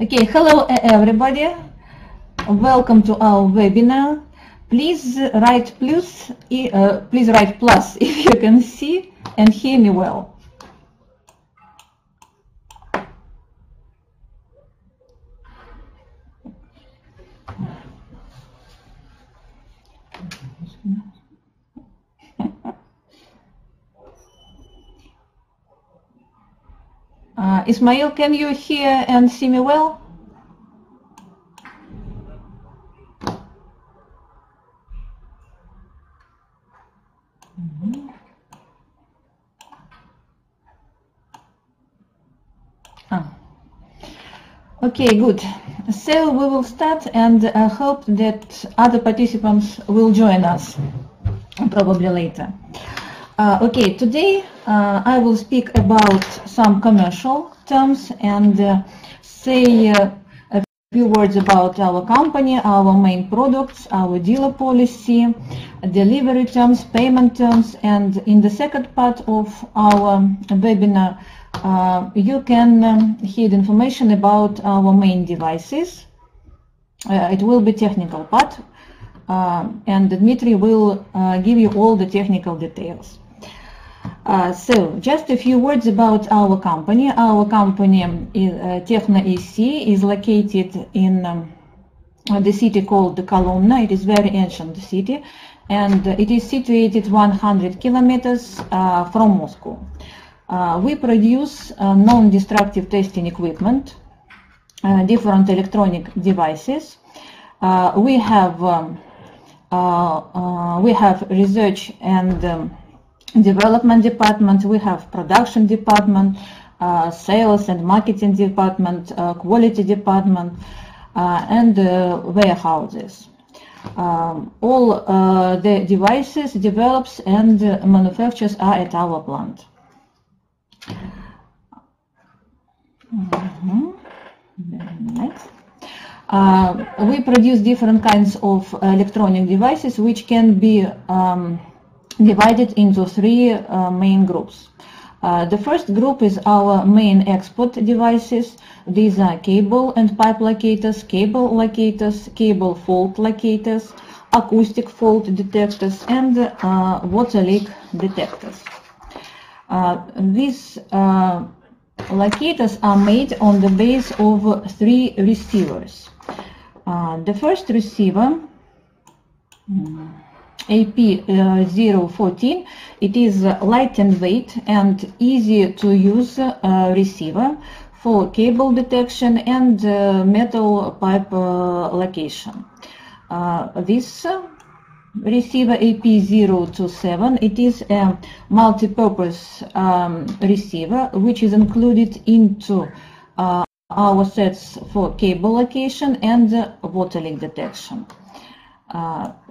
Okay, hello everybody. Welcome to our webinar. Please write plus if you can see and hear me well. Ismail, can you hear and see me well? Okay, good. So we will start, and I hope that other participants will join us probably later. Okay, today I will speak about some commercial terms and say a few words about our company, our main products, our dealer policy, delivery terms, payment terms, and in the second part of our webinar you can hear information about our main devices. It will be technical part, and Dmitry will give you all the technical details. So just a few words about our company. Our company, TECHNO-AC, is located in the city called Kolomna. It is a very ancient city, and it is situated 100 kilometers from Moscow. We produce non-destructive testing equipment, different electronic devices. We have research and development department, we have production department, sales and marketing department, quality department, and warehouses. All the devices develops and manufactures are at our plant. Next. We produce different kinds of electronic devices which can be divided into three main groups. The first group is our main export devices. These are cable and pipe locators, cable fault locators, acoustic fault detectors, and water leak detectors. These locators are made on the base of three receivers. The first receiver, AP014, it is light and weight and easy to use receiver for cable detection and metal pipe location. This receiver AP027, it is a multi-purpose receiver which is included into our sets for cable location and water leak detection.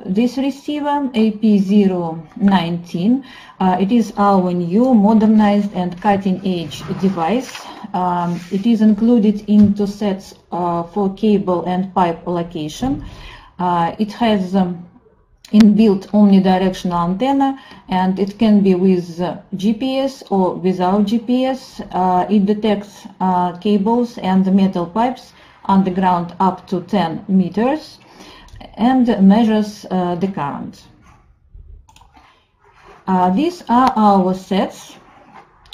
This receiver AP019, it is our new modernized and cutting-edge device. It is included into sets for cable and pipe location. It has inbuilt omnidirectional antenna, and it can be with GPS or without GPS. It detects cables and metal pipes underground up to 10 meters and measures the current. These are our sets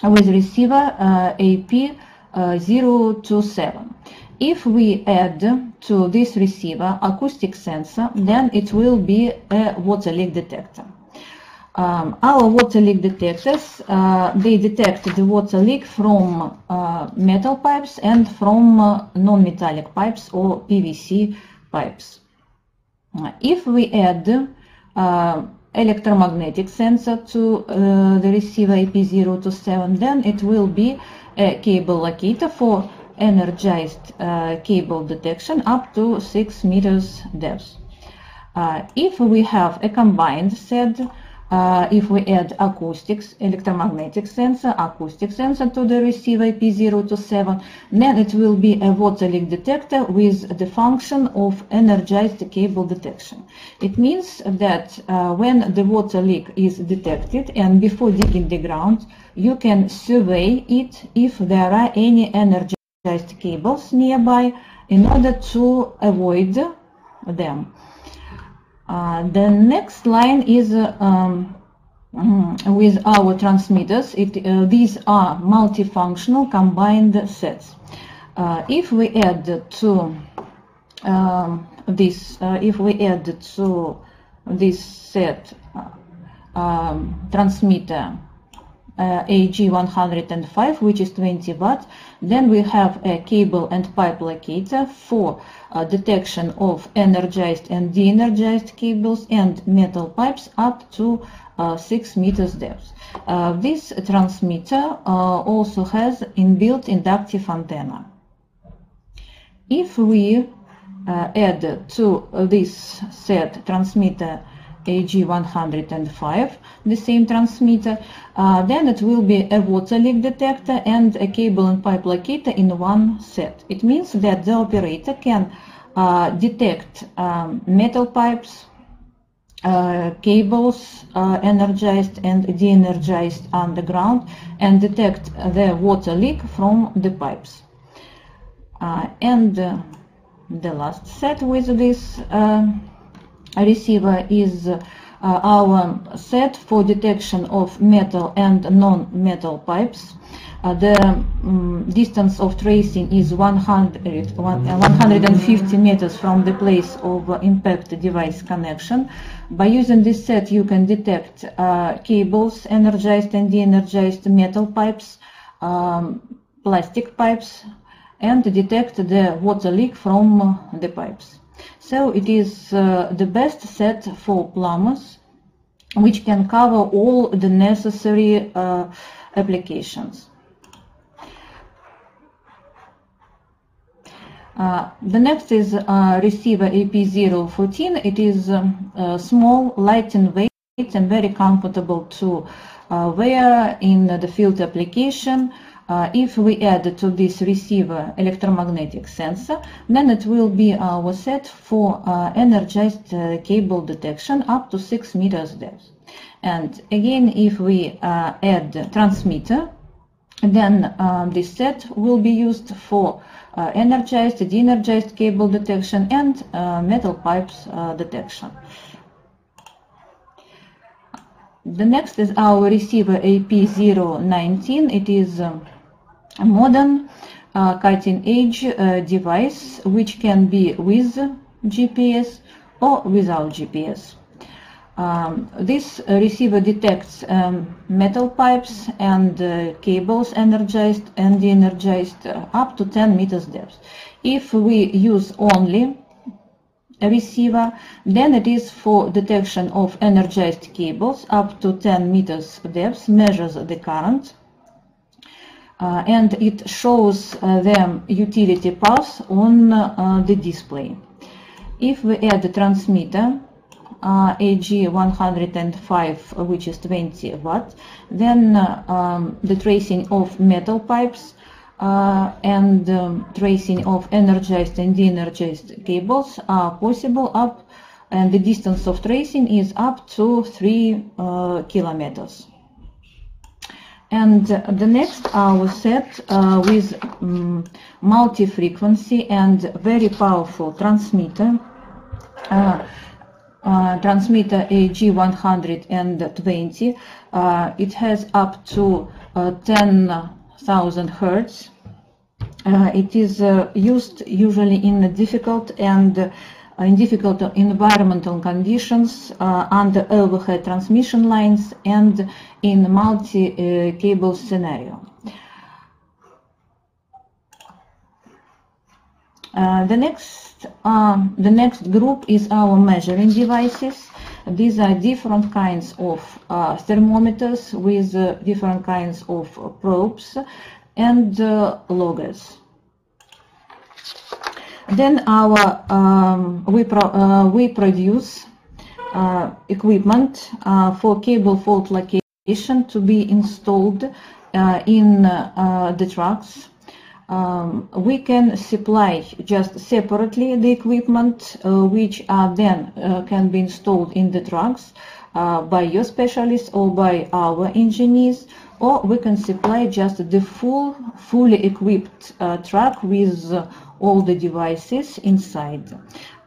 with receiver AP027. If we add to this receiver acoustic sensor, then it will be a water leak detector. Our water leak detectors, they detect the water leak from metal pipes and from non-metallic pipes or PVC pipes. If we add electromagnetic sensor to the receiver AP027, then it will be a cable locator for energized cable detection up to 6 meters depth. If we have a combined set, if we add acoustics, electromagnetic sensor, acoustic sensor to the receiver AP027, then it will be a water leak detector with the function of energized cable detection. It means that when the water leak is detected and before digging the ground, you can survey it if there are any energy cables nearby in order to avoid them. The next line is with our transmitters. These are multifunctional combined sets. If we add to this set transmitter AG105, which is 20 watt, then we have a cable and pipe locator for detection of energized and de-energized cables and metal pipes up to 6 meters depth. This transmitter also has inbuilt inductive antenna. If we add to this set transmitter AG105, the same transmitter, then it will be a water leak detector and a cable and pipe locator in one set. It means that the operator can detect metal pipes, cables, energized and de-energized underground, and detect the water leak from the pipes. And the last set with this receiver is our set for detection of metal and non-metal pipes. The distance of tracing is 150 meters from the place of impact device connection. By using this set, you can detect cables, energized and de-energized metal pipes, plastic pipes, and detect the water leak from the pipes. So it is the best set for plumbers, which can cover all the necessary applications. The next is receiver AP014. It is small, light in weight, and very comfortable to wear in the field application. If we add to this receiver electromagnetic sensor, then it will be our set for energized cable detection up to 6 meters depth. And again, if we add transmitter, then this set will be used for energized, de-energized cable detection and metal pipes detection. The next is our receiver AP019. It is a modern cutting-edge device which can be with GPS or without GPS. This receiver detects metal pipes and cables, energized and de-energized, up to 10 meters depth. If we use only a receiver, then it is for detection of energized cables up to 10 meters depth, measures the current, and it shows the utility path on the display. If we add the transmitter AG105, which is 20 watt, then the tracing of metal pipes and tracing of energized and de-energized cables are possible and the distance of tracing is up to 3 kilometers. And the next, our set with multi-frequency and very powerful transmitter, transmitter AG120. It has up to 10,000 hertz. It is used usually in difficult environmental conditions, under overhead transmission lines and in multi-cable scenario. The next group is our measuring devices. These are different kinds of thermometers with different kinds of probes and loggers. Then we produce equipment for cable fault location to be installed in the trucks. We can supply just separately the equipment, which are then can be installed in the trucks by your specialists or by our engineers, or we can supply just the fully equipped truck with all the devices inside.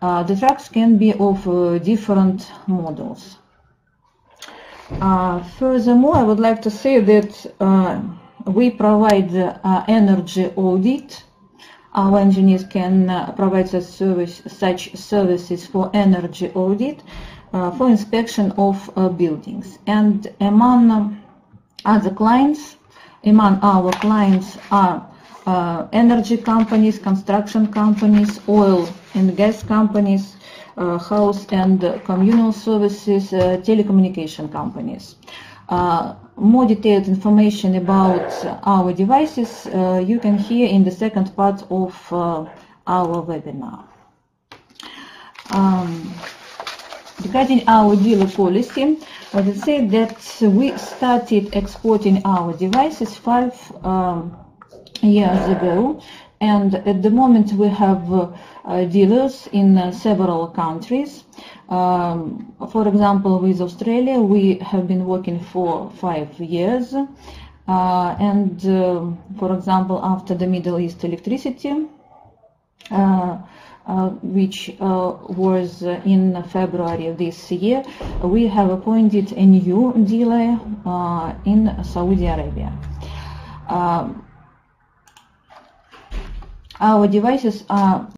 The trucks can be of different models. Furthermore, I would like to say that we provide energy audit. Our engineers can provide such services for energy audit, for inspection of buildings. And among our clients are energy companies, construction companies, oil and gas companies, house and communal services, telecommunication companies. More detailed information about our devices you can hear in the second part of our webinar. Regarding our dealer policy, I would say that we started exporting our devices 5 years ago, and at the moment we have dealers in several countries. For example, with Australia we have been working for 5 years, and for example, after the Middle East electricity, which was in February of this year, we have appointed a new dealer in Saudi Arabia. Our devices are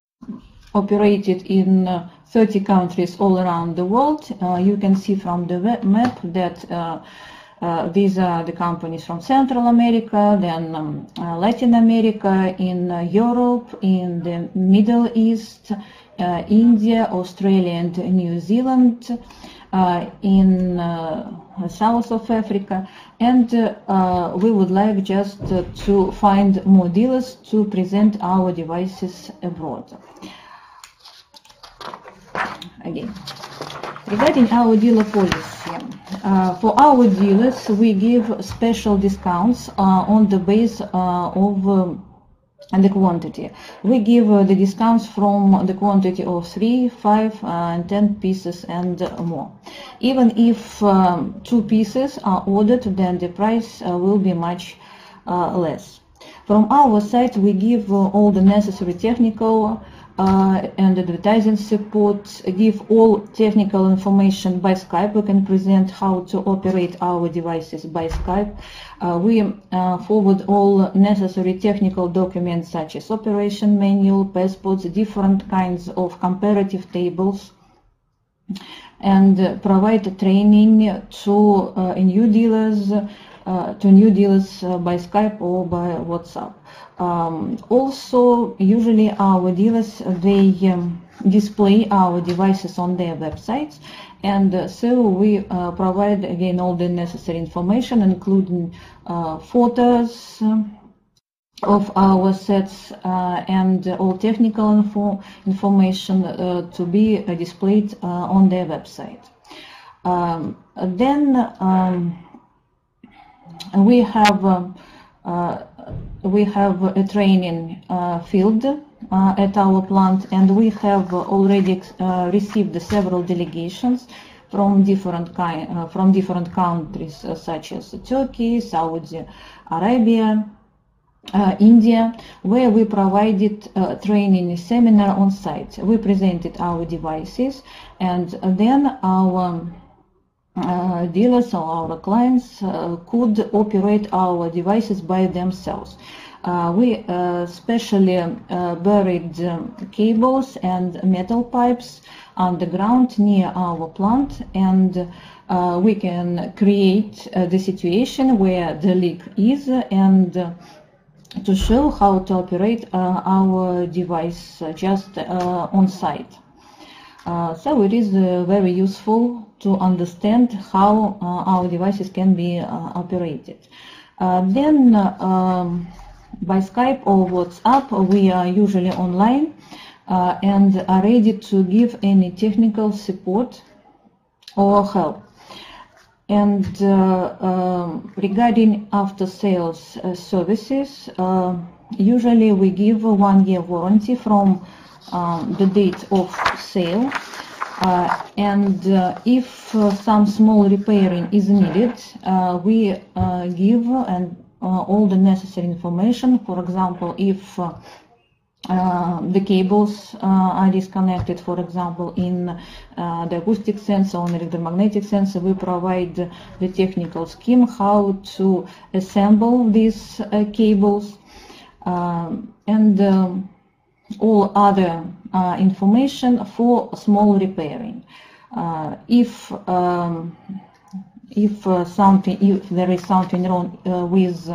operated in 30 countries all around the world. You can see from the map that these are the companies from Central America, then Latin America, in Europe, in the Middle East, India, Australia and New Zealand, in South of Africa, and we would like just to find more dealers to present our devices abroad. Again, regarding our dealer policy, for our dealers we give special discounts on the base of the quantity. We give the discounts from the quantity of 3, 5 and 10 pieces and more. Even if 2 pieces are ordered, then the price will be much less. From our side we give all the necessary technical and advertising support, give all technical information by Skype. We can present how to operate our devices by Skype. We forward all necessary technical documents such as operation manual, passports, different kinds of comparative tables, and provide training to new dealers by Skype or by WhatsApp. Also, usually our dealers, they display our devices on their websites, and so we provide again all the necessary information, including photos of our sets and all technical information to be displayed on their website. Then we have a training field at our plant, and we have already received several delegations from different countries such as Turkey, Saudi Arabia, India, where we provided training seminar on site. We presented our devices, and then our dealers or our clients could operate our devices by themselves. We specially buried cables and metal pipes underground near our plant, and we can create the situation where the leak is, and to show how to operate our device just on site. So it is very useful to understand how our devices can be operated. Then by Skype or WhatsApp we are usually online and are ready to give any technical support or help. And regarding after-sales services, usually we give a 1-year warranty from the date of sale. And if some small repairing is needed, we give all the necessary information. For example, if the cables are disconnected, for example, in the acoustic sensor or electromagnetic sensor, we provide the technical scheme how to assemble these cables, and all other information for small repairing. If there is something wrong with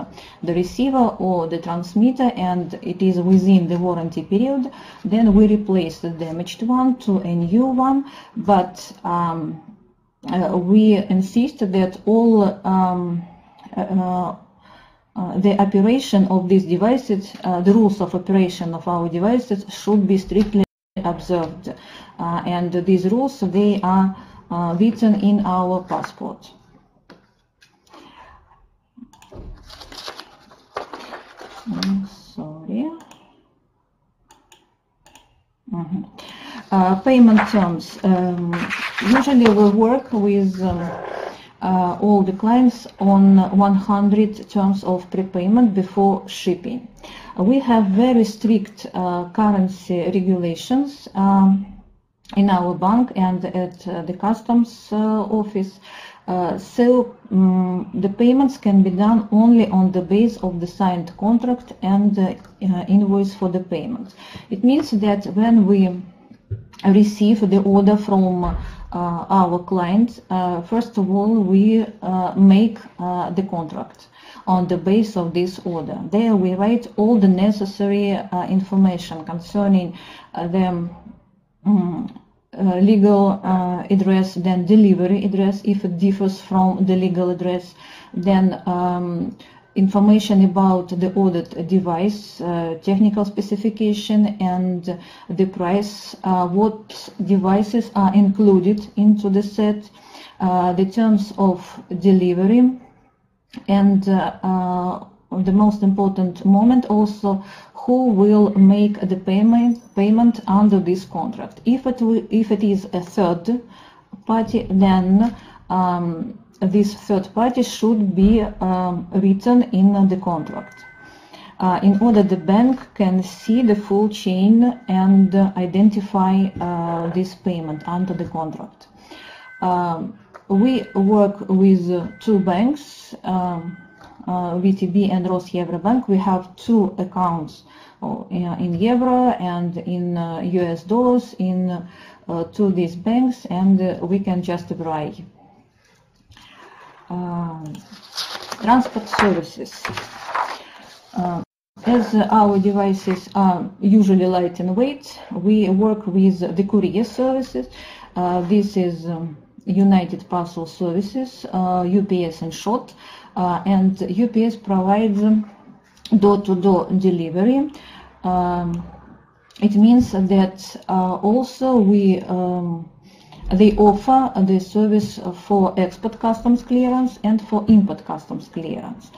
the receiver or the transmitter and it is within the warranty period, then we replace the damaged one to a new one. But we insist that all the operation of these devices, the rules of operation of our devices should be strictly observed, and these rules, they are written in our passport. Sorry. Payment terms. Usually we work with all the clients on 100 terms of prepayment before shipping. We have very strict currency regulations in our bank and at the customs office. So the payments can be done only on the base of the signed contract and invoice for the payment. It means that when we receive the order from our client, first of all, we make the contract on the base of this order. There we write all the necessary information concerning the legal address, then delivery address if it differs from the legal address, then information about the ordered device, technical specification and the price, what devices are included into the set, the terms of delivery, and the most important moment also, who will make the payment under this contract. If it is a third party, then this third party should be written in the contract, in order the bank can see the full chain and identify this payment under the contract. We work with two banks, VTB and Rosevrobank. We have two accounts in euro and in US dollars in to these banks, and we can just vary. Transport services. As our devices are usually light in weight, we work with the courier services. This is United Parcel Services, UPS in short, and UPS provides door-to-door delivery. It means that also they offer the service for export customs clearance and for import customs clearance.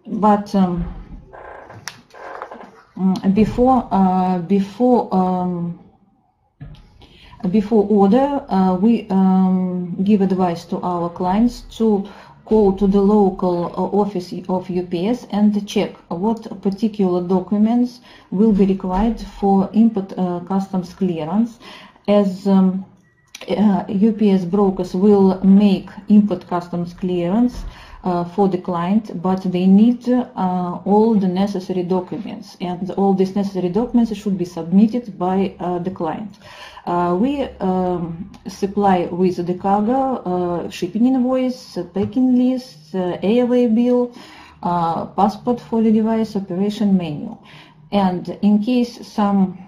But before order, we give advice to our clients to call to the local office of UPS and check what particular documents will be required for import customs clearance, as UPS brokers will make import customs clearance for the client, but they need all the necessary documents, and all these necessary documents should be submitted by the client. We supply with the cargo shipping invoice, packing list, airway bill, passport for the device, operation manual. And in case some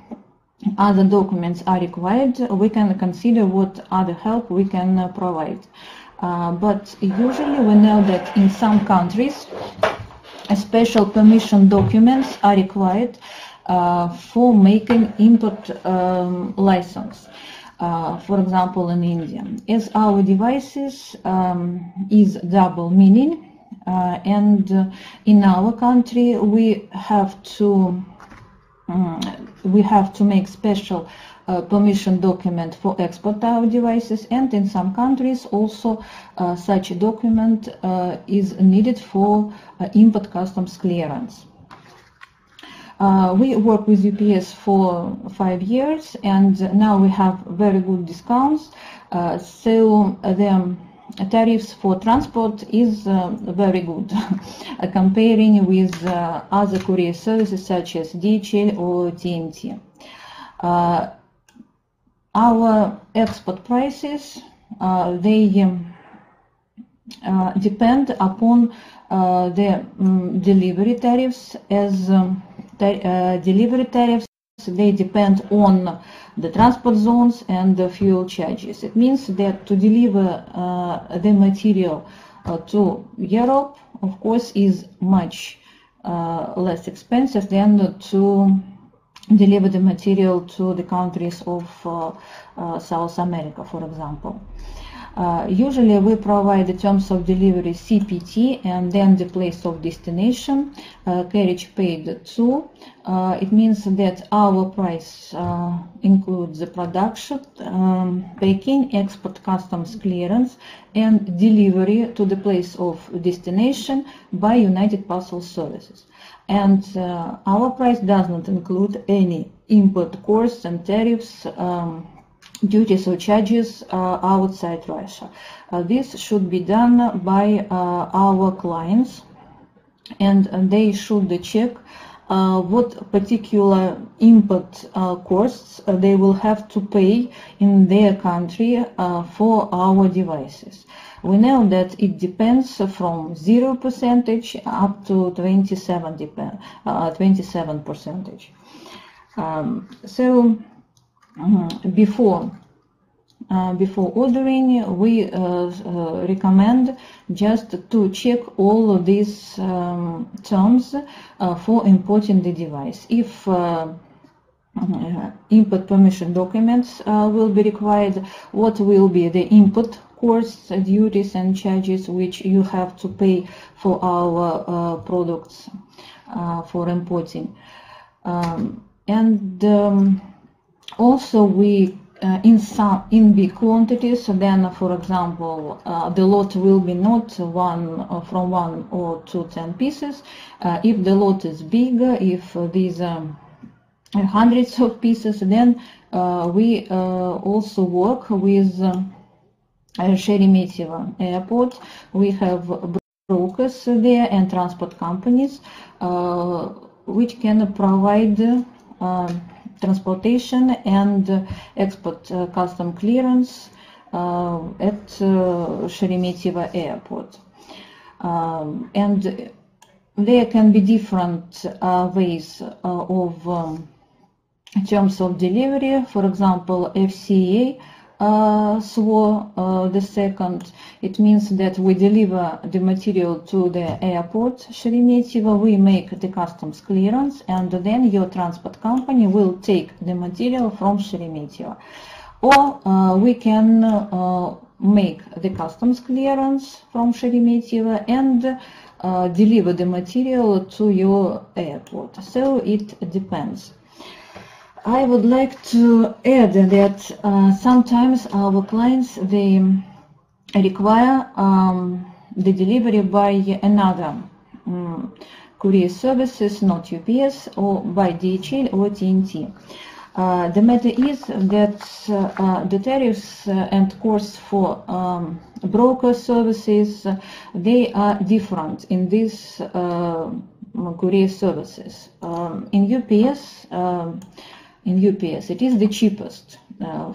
other documents are required, we can consider what other help we can provide. But usually we know that in some countries special permission documents are required for making import license. For example, in India, as our devices is double meaning, and in our country we have to make special permission document for export our devices, and in some countries also such a document is needed for import customs clearance. We work with UPS for 5 years, and now we have very good discounts. So the tariffs for transport is very good comparing with other courier services such as DHL or TNT. Our export prices, they depend upon the delivery tariffs, as delivery tariffs, they depend on the transport zones and the fuel charges. It means that to deliver the material to Europe, of course, is much less expensive than to deliver the material to the countries of South America, for example. Usually we provide the terms of delivery CPT and then the place of destination, carriage paid too. It means that our price includes the production, packing, export customs clearance, and delivery to the place of destination by United Parcel Services. And our price does not include any import costs and tariffs, duties or charges outside Russia. This should be done by our clients, and they should check what particular import costs they will have to pay in their country for our devices. We know that it depends from 0% up to 27%. So before ordering, we recommend just to check all of these terms for importing the device. If import permission documents will be required, what will be the import costs, duties and charges which you have to pay for our products for importing. Also we in big quantities, then for example the lot will be not from 1 or to 10 pieces. If the lot is big, if these are hundreds of pieces, then we also work with Sheremetyevo airport. We have brokers there and transport companies which can provide transportation and export custom clearance at Sheremetyevo airport. And there can be different ways of terms of delivery. For example, FCA SWO the second. It means that we deliver the material to the airport Sheremetyevo, we make the customs clearance, and then your transport company will take the material from Sheremetyevo. Or we can make the customs clearance from Sheremetyevo and deliver the material to your airport. So it depends. I would like to add that sometimes our clients, they require the delivery by another courier services, not UPS, or by DHL or TNT. The matter is that the tariffs and costs for broker services, they are different in these courier services. In UPS, it is the cheapest.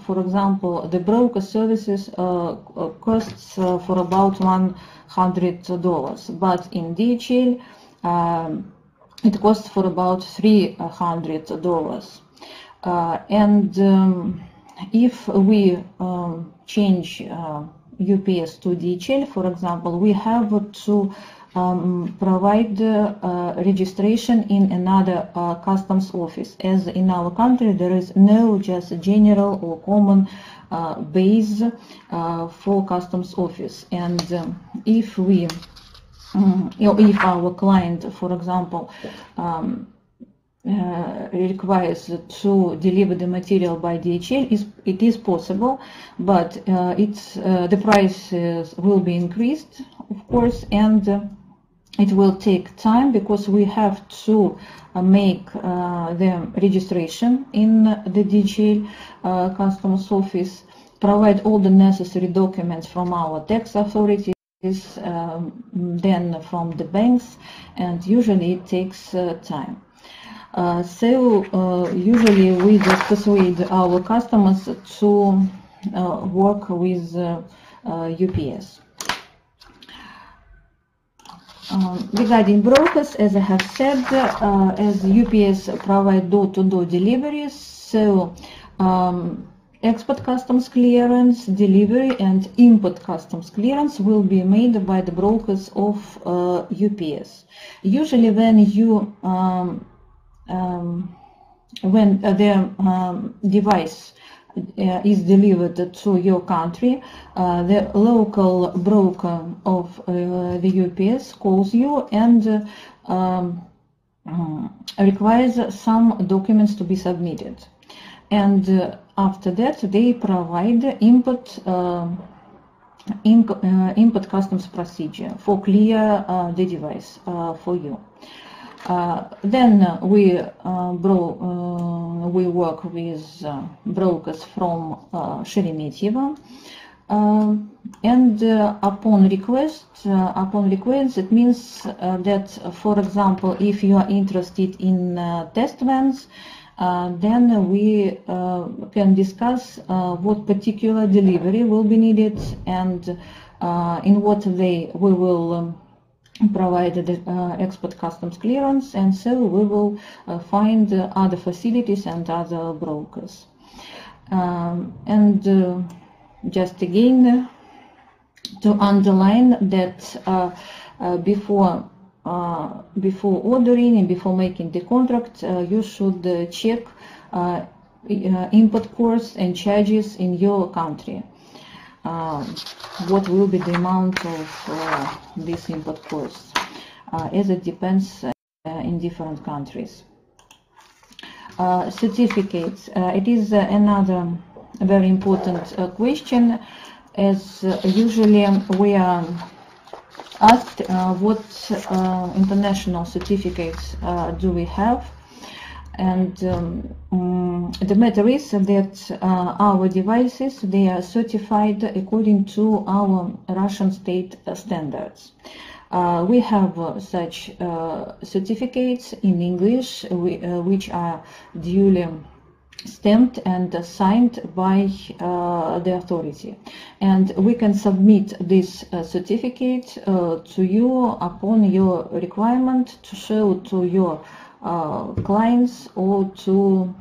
For example, the broker services costs for about $100, but in DHL it costs for about $300. And if we change UPS to DHL, for example, we have to provide registration in another customs office, as in our country there is no just general or common base for customs office. And if our client, for example, requires to deliver the material by DHL, it is possible, but the prices will be increased, of course, and it will take time because we have to make the registration in the DHL customs office, provide all the necessary documents from our tax authorities, then from the banks, and usually it takes time. So usually we just persuade our customers to work with UPS. Regarding brokers, as I have said, as UPS provide door-to-door deliveries, so export customs clearance, delivery, and import customs clearance will be made by the brokers of UPS. Usually, when you when the device is delivered to your country, the local broker of the UPS calls you and requires some documents to be submitted. And after that, they provide import customs procedure for clear the device for you. Then we work with brokers from Sheremetyevo, and upon request, it means that, for example, if you are interested in test vans, then we can discuss what particular delivery will be needed and in what way we will provide the export customs clearance, and so we will find other facilities and other brokers. And just again to underline that before ordering and before making the contract, you should check import costs and charges in your country. What will be the amount of these import costs, as it depends in different countries. Certificates. It is another very important question, as usually we are asked what international certificates do we have. And the matter is that our devices, they are certified according to our Russian state standards. We have such certificates in English, which are duly stamped and signed by the authority. And we can submit this certificate to you upon your requirement to show to your clients or to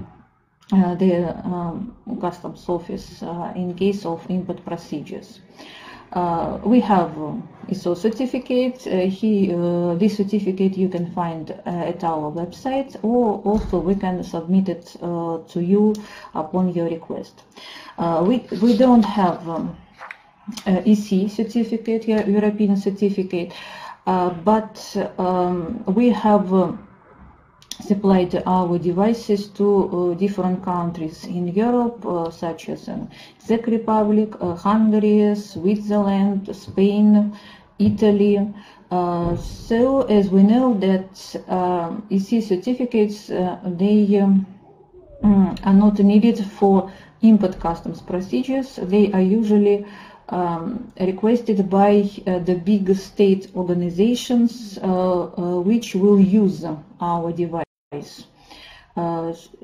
the customs office in case of import procedures. We have ISO certificate. This certificate you can find at our website, or also we can submit it to you upon your request. We don't have EC certificate, European certificate, but we have supplied our devices to different countries in Europe, such as Czech Republic, Hungary, Switzerland, Spain, Italy. So as we know that EC certificates, they are not needed for import customs procedures. They are usually requested by the big state organizations which will use our device.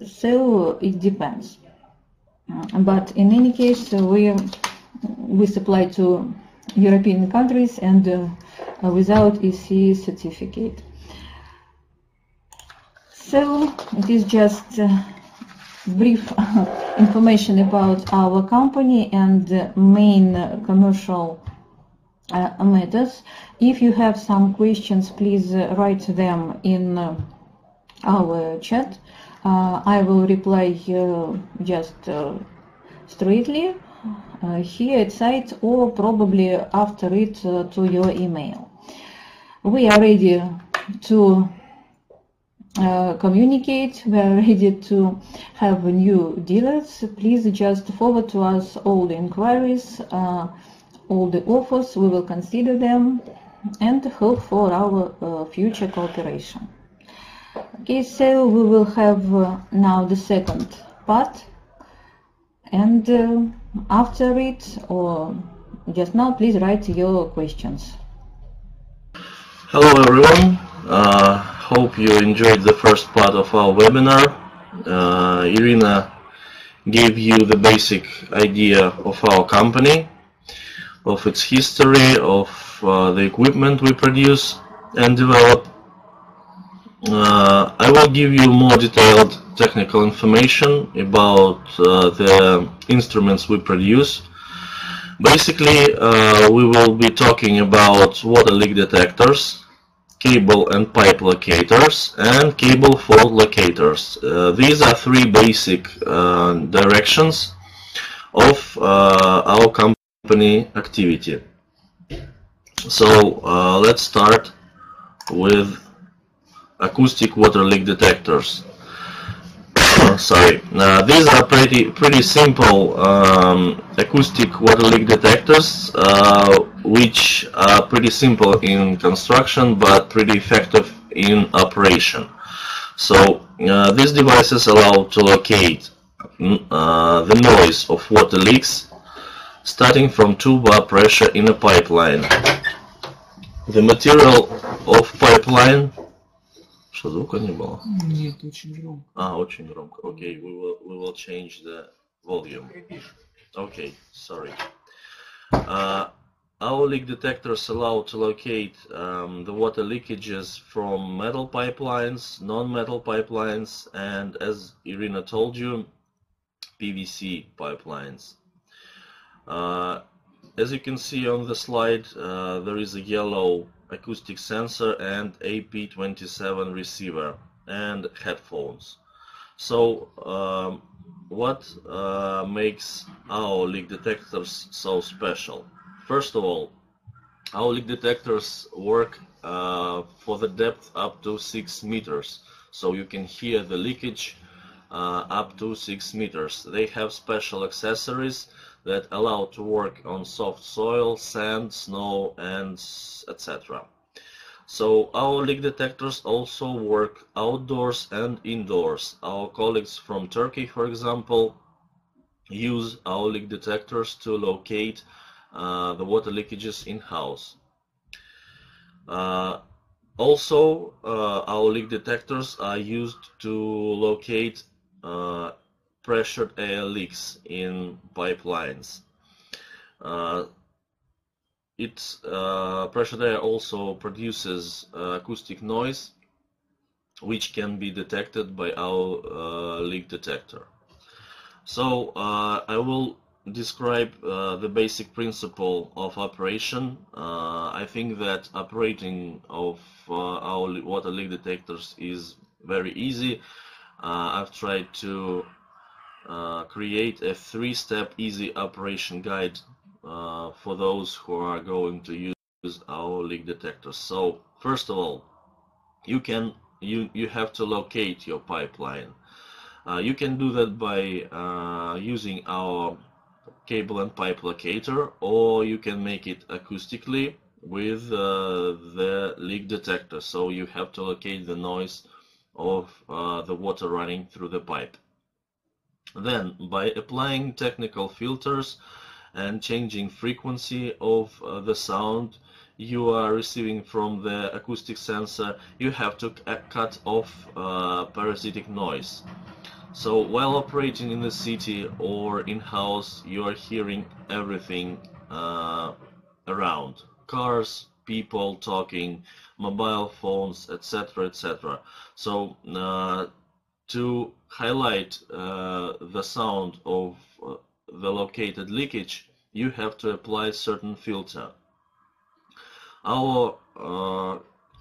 So it depends. But in any case, we supply to European countries and without EC certificate. So it is just brief information about our company and main commercial matters. If you have some questions, please write them in our chat. I will reply just straightly here at site, or probably after it to your email. We are ready to communicate. We are ready to have new dealers. Please just forward to us all the inquiries, all the offers. We will consider them and hope for our future cooperation. Okay, so we will have now the second part, and after it or just now, please write your questions. Hello everyone, hope you enjoyed the first part of our webinar. Irina gave you the basic idea of our company, of its history, of the equipment we produce and develop. I will give you more detailed technical information about the instruments we produce. Basically, we will be talking about water leak detectors, cable and pipe locators, and cable fault locators. These are three basic directions of our company activity. So let's start with acoustic water leak detectors. These are pretty simple acoustic water leak detectors, which are pretty simple in construction but pretty effective in operation. So these devices allow to locate the noise of water leaks starting from 2 bar pressure in a pipeline. The material of pipeline. Что, звука не было? Нет, очень громко. Очень громко. Okay, we will change the volume. Okay, sorry. Our leak detectors allow to locate the water leakages from metal pipelines, non-metal pipelines, and as Irina told you, PVC pipelines. As you can see on the slide, there is a yellow acoustic sensor and AP27 receiver and headphones. So what makes our leak detectors so special? First of all, our leak detectors work for the depth up to 6 meters, so you can hear the leakage up to 6 meters. They have special accessories that allow to work on soft soil, sand, snow, and etc. So our leak detectors also work outdoors and indoors. Our colleagues from Turkey, for example, use our leak detectors to locate the water leakages in-house. Also, our leak detectors are used to locate pressured air leaks in pipelines. Pressured air also produces acoustic noise, which can be detected by our leak detector. So I will describe the basic principle of operation. I think that operating of our water leak detectors is very easy. I've tried to create a 3-step easy operation guide for those who are going to use our leak detectors. So first of all, you have to locate your pipeline. You can do that by using our cable and pipe locator, or you can make it acoustically with the leak detector. So you have to locate the noise of the water running through the pipe. Then, by applying technical filters and changing frequency of the sound you are receiving from the acoustic sensor, you have to cut off parasitic noise. So while operating in the city or in-house, you are hearing everything around: cars, people talking, mobile phones, etc., etc. So to highlight the sound of the located leakage, you have to apply certain filter. Our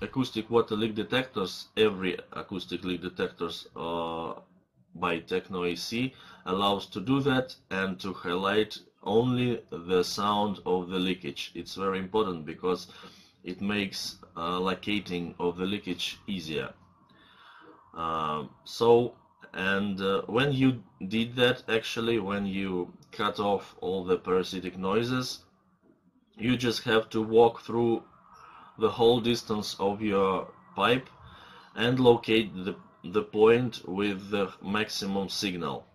acoustic water leak detectors, every acoustic leak detectors by TECHNO-AC, allows to do that and to highlight only the sound of the leakage. It's very important because it makes locating of the leakage easier. When you did that, actually, when you cut off all the parasitic noises, you just have to walk through the whole distance of your pipe and locate the point with the maximum signal.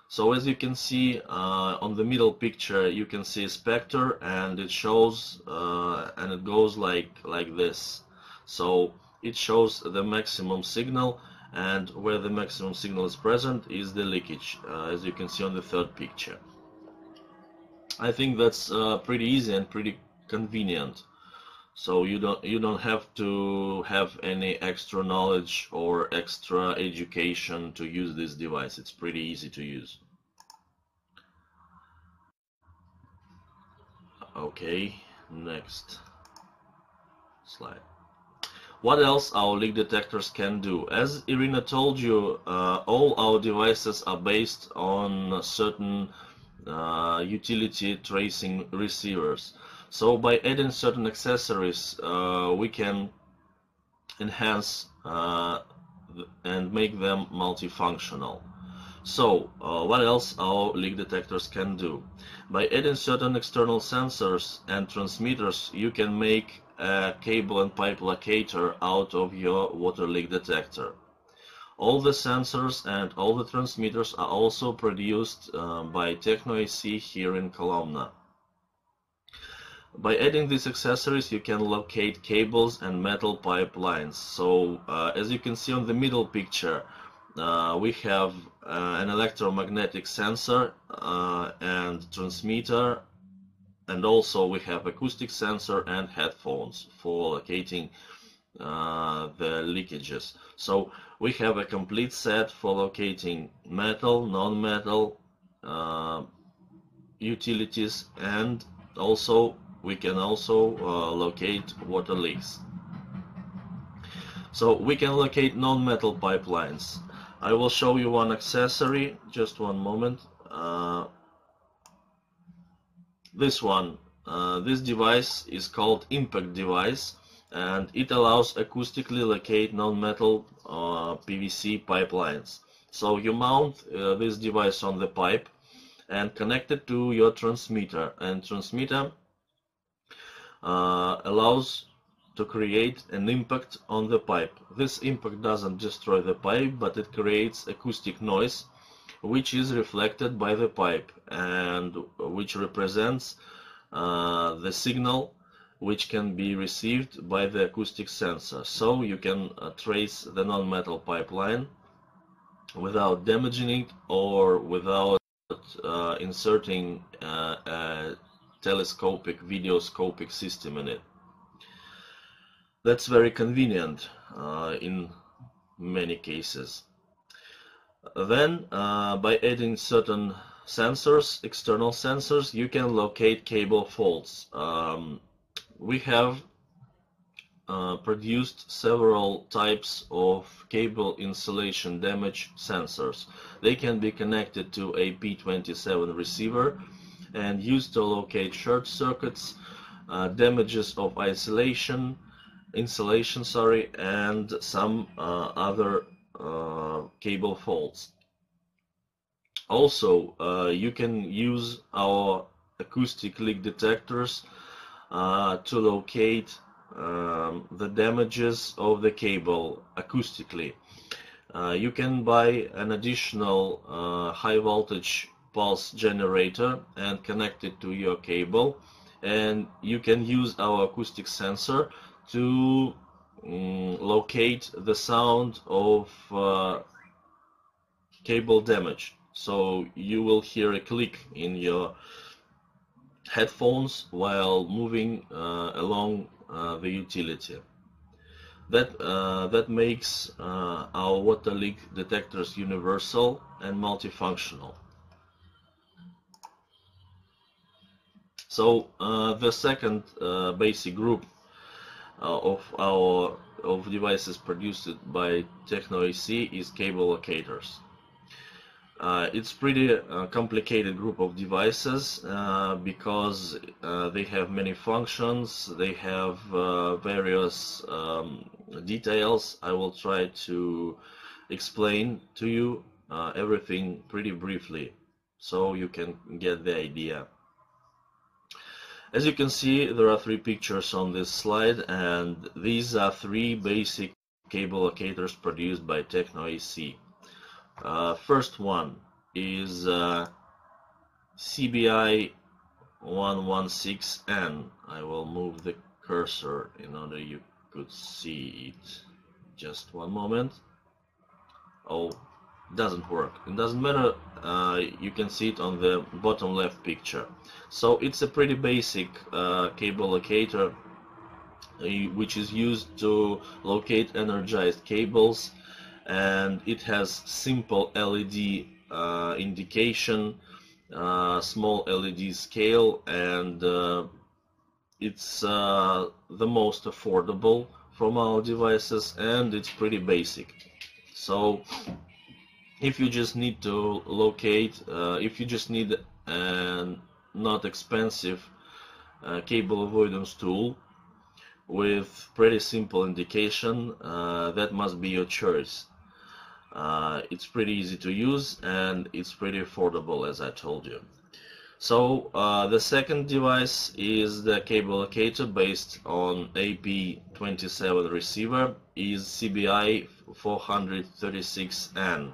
So as you can see on the middle picture, you can see a spectre, and it shows and it goes like this. So it shows the maximum signal, and where the maximum signal is present is the leakage, as you can see on the third picture. I think that's pretty easy and pretty convenient. So you don't have to have any extra knowledge or extra education to use this device. It's pretty easy to use. Okay, next slide. What else our leak detectors can do? As Irina told you, all our devices are based on certain utility tracing receivers. So by adding certain accessories, we can enhance and make them multifunctional. So what else our leak detectors can do? By adding certain external sensors and transmitters, you can make a cable and pipe locator out of your water leak detector. All the sensors and all the transmitters are also produced by TECHNO-AC here in Kolomna. By adding these accessories, you can locate cables and metal pipelines. So as you can see on the middle picture, we have an electromagnetic sensor and transmitter, and also we have acoustic sensor and headphones for locating the leakages. So we have a complete set for locating metal, non-metal utilities, and also we can also locate water leaks. So we can locate non-metal pipelines. I will show you one accessory, just one moment. This one, this device is called impact device, and it allows acoustically locate non-metal PVC pipelines. So you mount this device on the pipe and connect it to your transmitter, and transmitter allows to create an impact on the pipe. This impact doesn't destroy the pipe, but it creates acoustic noise which is reflected by the pipe and which represents the signal which can be received by the acoustic sensor. So you can trace the non-metal pipeline without damaging it or without inserting a telescopic, videoscopic system in it. That's very convenient in many cases. Then, by adding certain sensors, external sensors, you can locate cable faults. We have produced several types of cable insulation damage sensors. They can be connected to a P27 receiver and used to locate short circuits, damages of insulation, and some other cable faults. Also, you can use our acoustic leak detectors to locate the damages of the cable acoustically. You can buy an additional high voltage pulse generator and connect it to your cable, and you can use our acoustic sensor to locate the sound of cable damage. So you will hear a click in your headphones while moving along the utility. That makes our water leak detectors universal and multifunctional. So the second basic group of devices produced by TECHNO-AC is cable locators. It's pretty complicated group of devices because they have many functions, they have various details. I will try to explain to you everything pretty briefly so you can get the idea. As you can see, there are three pictures on this slide, and these are three basic cable locators produced by TECHNO-AC. First one is CBI 116N. I will move the cursor in order you could see it. Just one moment. Oh, doesn't work. It doesn't matter. You can see it on the bottom left picture. So it's a pretty basic cable locator which is used to locate energized cables, and it has simple LED indication, small LED scale, and it's the most affordable from our devices, and it's pretty basic. So if you just need to locate, if you just need a not expensive cable avoidance tool with pretty simple indication, that must be your choice. It's pretty easy to use and it's pretty affordable, as I told you. So the second device is the cable locator based on AP27 receiver, is CBI 436N.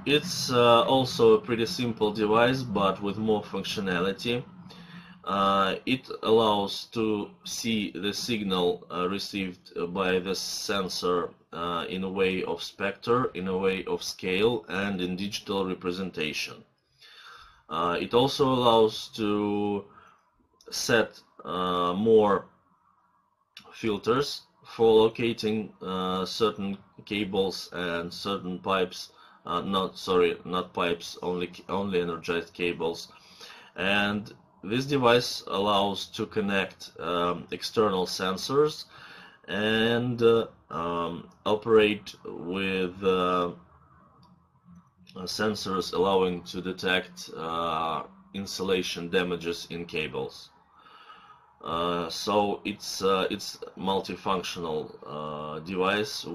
It's also a pretty simple device, but with more functionality. It allows to see the signal received by the sensor in a way of spectrum, in a way of scale, and in digital representation. It also allows to set more filters for locating certain cables and certain pipes, not pipes, only energized cables. And this device allows to connect external sensors and operate with sensors allowing to detect insulation damages in cables. So it's multifunctional device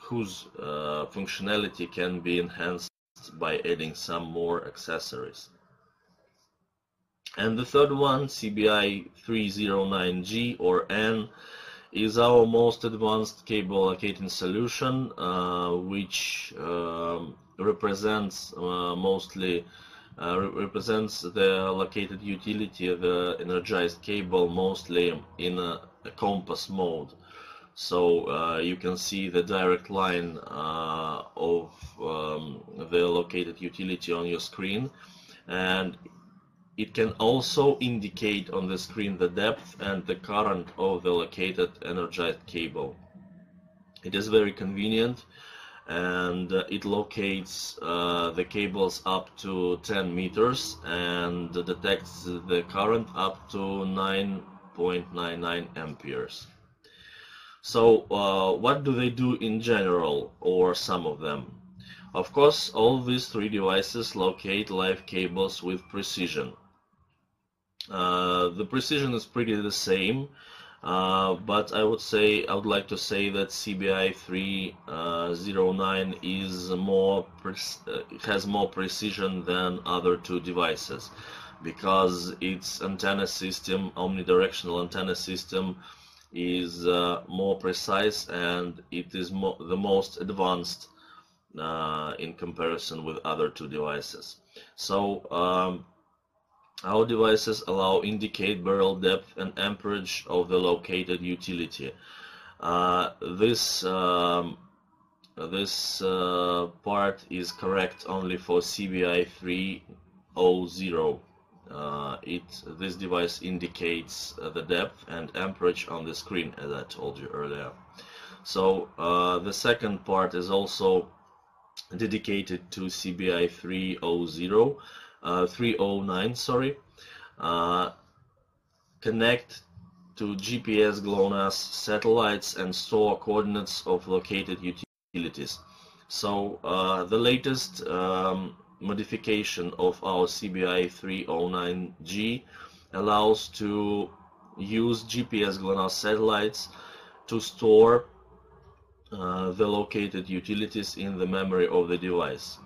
whose functionality can be enhanced by adding some more accessories. And the third one, CBI 309G or N, is our most advanced cable locating solution, which represents represents the located utility of the energized cable mostly in a compass mode. So you can see the direct line of the located utility on your screen, and it can also indicate on the screen the depth and the current of the located energized cable. It is very convenient, and it locates the cables up to 10 meters and detects the current up to 9.99 amperes. So what do they do in general, or some of them? Of course, all these three devices locate live cables with precision. The precision is pretty the same, but I would like to say that CBI 309 is has more precision than other two devices, because its antenna system, omnidirectional antenna system, is more precise, and it is the most advanced in comparison with other two devices. So our devices indicate barrel depth and amperage of the located utility. This part is correct only for CBI 300. This device indicates the depth and amperage on the screen, as I told you earlier. So the second part is also dedicated to CBI 309, connect to GPS GLONASS satellites and store coordinates of located utilities. So the latest modification of our CBI 309G allows to use GPS GLONASS satellites to store the located utilities in the memory of the device.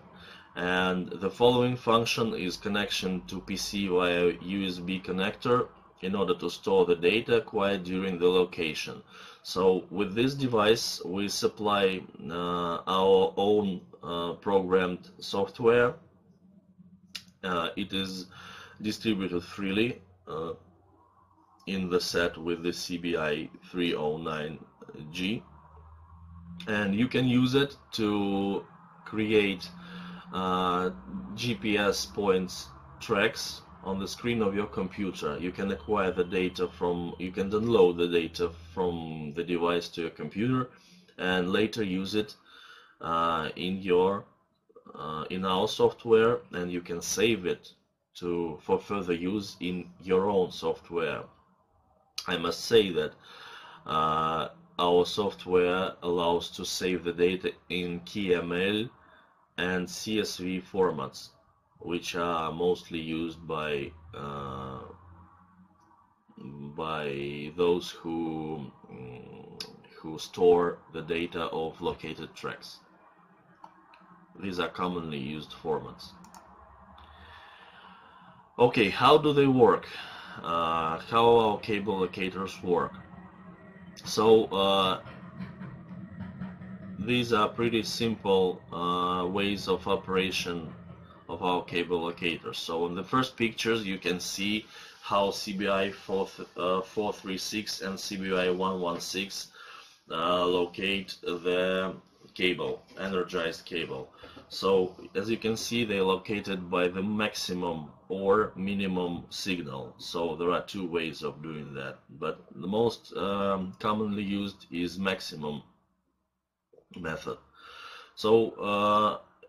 And the following function is connection to PC via USB connector in order to store the data acquired during the location. So with this device we supply our own programmed software. It is distributed freely in the set with the CBI 309G, and you can use it to create GPS points tracks on the screen of your computer. You can acquire the data you can download the data from the device to your computer and later use it in our software, and you can save it for further use in your own software. I must say that our software allows to save the data in KML and CSV formats, which are mostly used by those who store the data of located tracks. These are commonly used formats. Okay, how do they work? How our cable locators work? So these are pretty simple ways of operation of our cable locators. So in the first pictures you can see how CBI 436 and CBI 116 locate the cable, energized cable. So as you can see, they're located by the maximum or minimum signal. So there are two ways of doing that, but the most commonly used is maximum method. So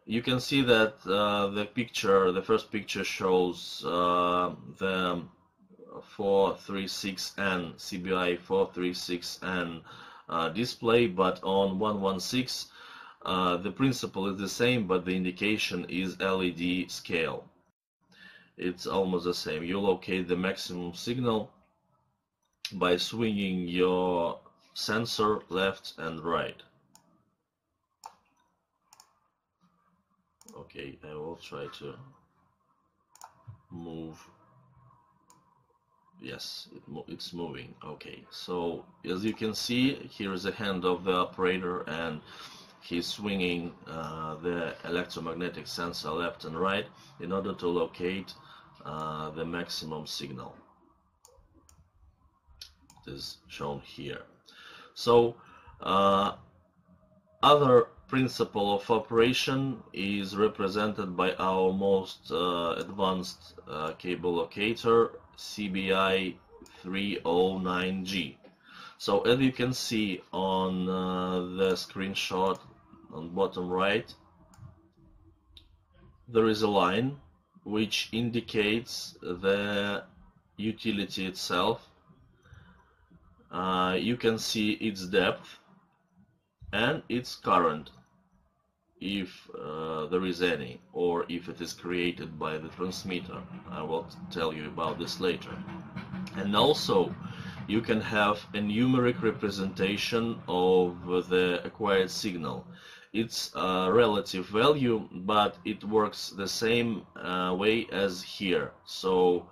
you can see that the first picture shows the 436N, CBI 436N display, but on 116 the principle is the same, but the indication is LED scale. It's almost the same. You locate the maximum signal by swinging your sensor left and right. Okay, I will try to move. Yes, it's moving. Okay, so as you can see, here is the hand of the operator, and he's swinging the electromagnetic sensor left and right in order to locate the maximum signal. It is shown here. So other principle of operation is represented by our most advanced cable locator, CBI 309G. So as you can see on the screenshot on bottom right, there is a line which indicates the utility itself. You can see its depth and its current, if there is any, or if it is created by the transmitter. I will tell you about this later. And also you can have a numeric representation of the acquired signal. It's a relative value, but it works the same way as here. So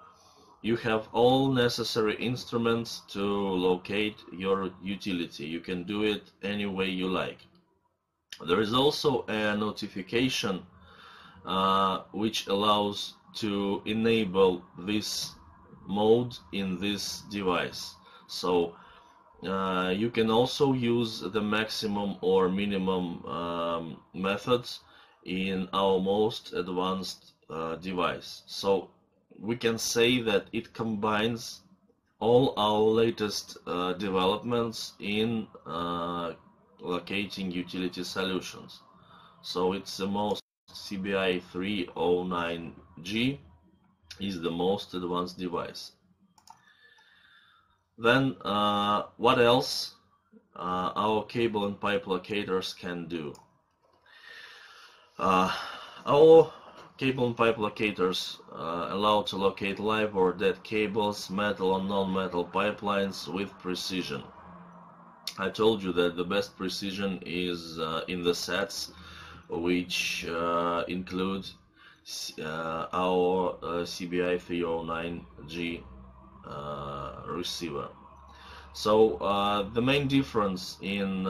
you have all necessary instruments to locate your utility. You can do it any way you like. There is also a notification which allows to enable this mode in this device. So you can also use the maximum or minimum methods in our most advanced device. So we can say that it combines all our latest developments in locating utility solutions. So it's the most, CBI 309G is the most advanced device. Then what else our cable and pipe locators can do? Our cable and pipe locators allow to locate live or dead cables, metal or non-metal pipelines with precision. I told you that the best precision is in the sets which include our CBI 309G receiver. So the main difference in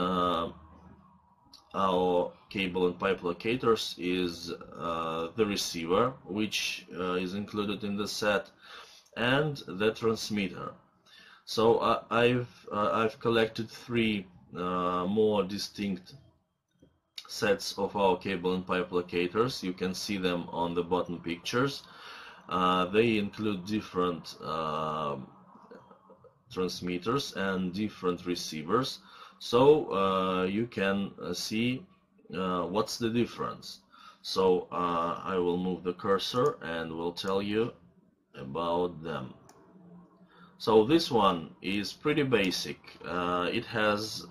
our cable and pipe locators is the receiver, which is included in the set, and the transmitter. So I've collected three more distinct sets of our cable and pipe locators. You can see them on the bottom pictures. They include different transmitters and different receivers, so you can see what's the difference. So I will move the cursor and will tell you about them. So this one is pretty basic. It has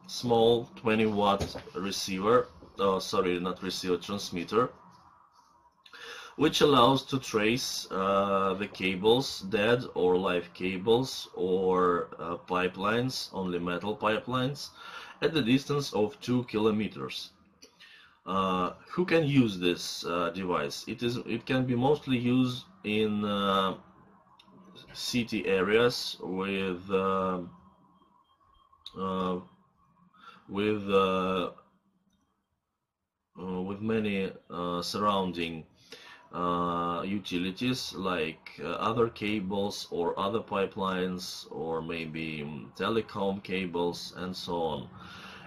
small 20-watt receiver, transmitter, which allows to trace the cables, dead or live cables, or pipelines, only metal pipelines, at the distance of 2 kilometers. Who can use this device? It can be mostly used in city areas with many surrounding utilities, like other cables or other pipelines, or maybe telecom cables and so on.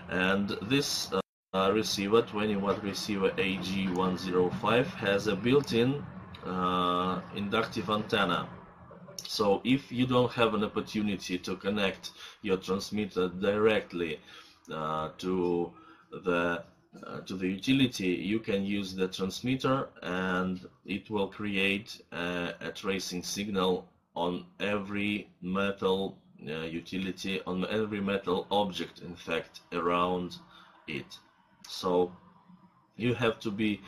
And this receiver, 20-watt receiver AG105, has a built-in inductive antenna. So if you don't have an opportunity to connect your transmitter directly to the utility, you can use the transmitter, and it will create a tracing signal on every metal utility, on every metal object, in fact, around it. So you have to be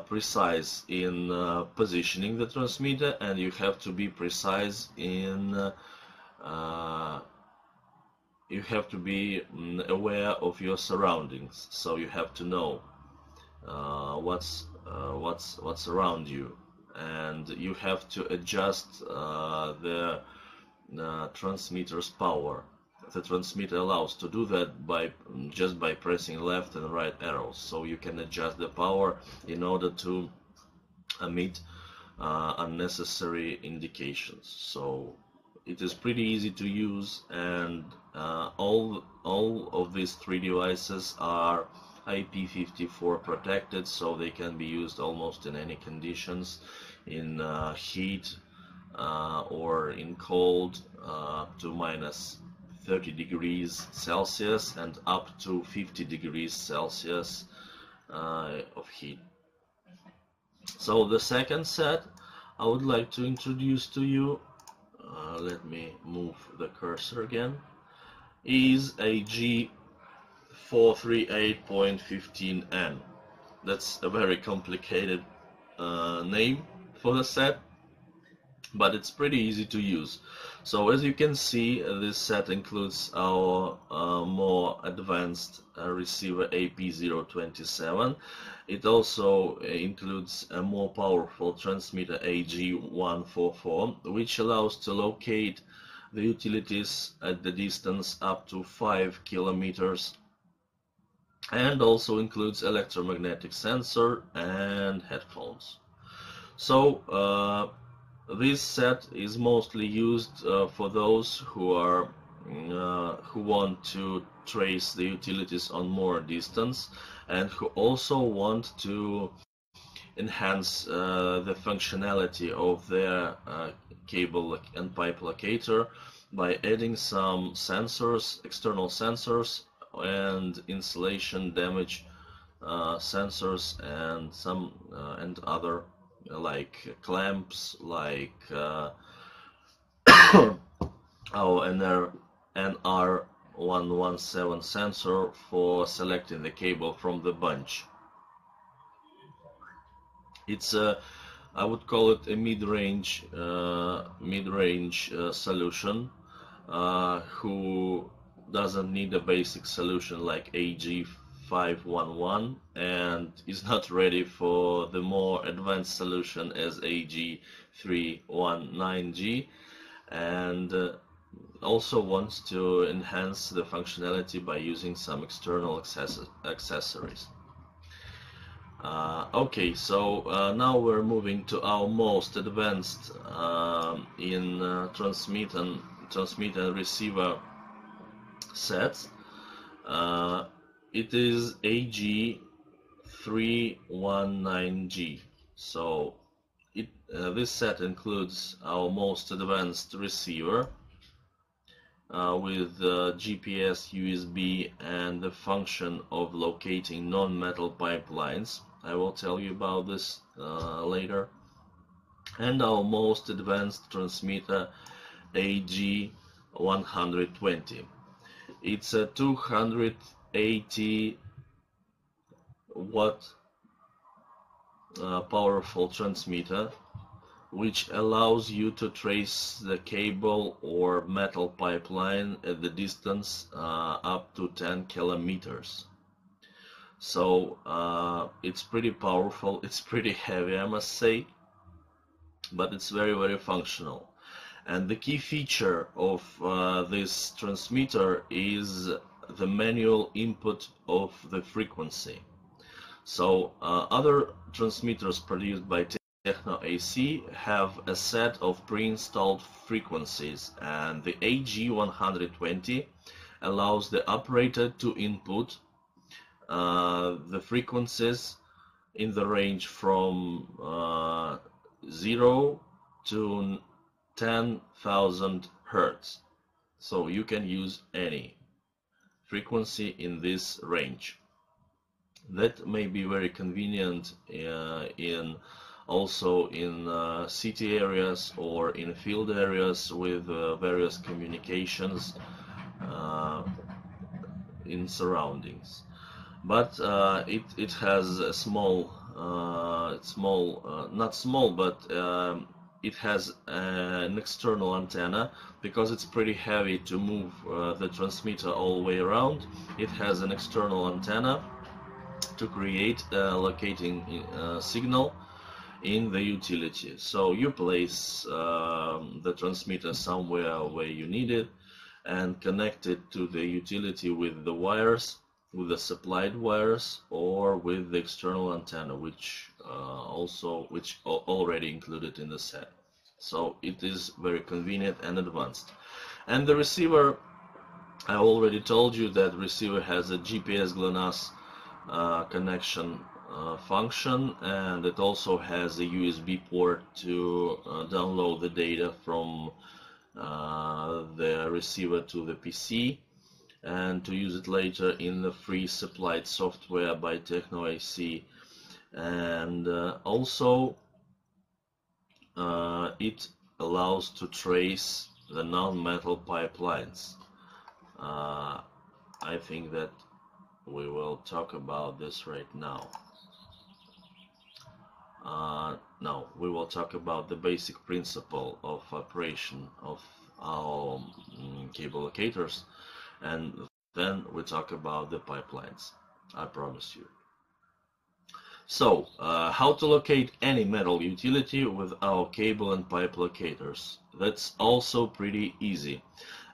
precise in positioning the transmitter, and you have to be precise in you have to be aware of your surroundings. So you have to know what's around you, and you have to adjust the transmitter's power. The transmitter allows to do that just by pressing left and right arrows. So you can adjust the power in order to omit unnecessary indications. So it is pretty easy to use, and all of these three devices are IP54 protected, so they can be used almost in any conditions, in heat or in cold, up to minus 30 degrees Celsius and up to 50 degrees Celsius of heat. So the second set I would like to introduce to you, let me move the cursor again, is a G438.15N. That's a very complicated name for the set, but it's pretty easy to use. So as you can see, this set includes our more advanced receiver AP027. It also includes a more powerful transmitter AG144, which allows to locate the utilities at the distance up to 5 kilometers, and also includes electromagnetic sensor and headphones. So this set is mostly used for those who want to trace the utilities on more distance, and who also want to enhance the functionality of their cable and pipe locator by adding some sensors, external sensors, and insulation damage sensors, and some and other, like clamps, like our NR117 sensor for selecting the cable from the bunch. It's a, I would call it a mid-range solution who doesn't need a basic solution like AG511 and is not ready for the more advanced solution as AG319G, and also wants to enhance the functionality by using some external accessories. Okay, so now we're moving to our most advanced in transmit and receiver sets. It is AG319G. So this set includes our most advanced receiver with GPS, USB, and the function of locating non-metal pipelines. I will tell you about this later. And our most advanced transmitter, AG120. It's a 280 watt powerful transmitter, which allows you to trace the cable or metal pipeline at the distance up to 10 kilometers. So it's pretty powerful, it's pretty heavy, I must say, but it's very, very functional. And the key feature of this transmitter is the manual input of the frequency. So other transmitters produced by TECHNO-AC have a set of pre-installed frequencies, and the AG120 allows the operator to input the frequencies in the range from 0 to 10,000 Hertz. So you can use any frequency in this range. That may be very convenient also in city areas or in field areas with various communications in surroundings. But it has a small, not small, but it has an external antenna. Because it's pretty heavy to move the transmitter all the way around. It has an external antenna to create a locating signal in the utility. So you place the transmitter somewhere where you need it and connect it to the utility with the wires, with the supplied wires, or with the external antenna, which already included in the set. So it is very convenient and advanced. And the receiver, I already told you that receiver has a GPS GLONASS connection function, and it also has a USB port to download the data from the receiver to the PC and to use it later in the free supplied software by TECHNO-AC. And also it allows to trace the non-metal pipelines. I think that we will talk about this right now. Now we will talk about the basic principle of operation of our cable locators, and then we talk about the pipelines, I promise you. So, how to locate any metal utility with our cable and pipe locators. That's also pretty easy.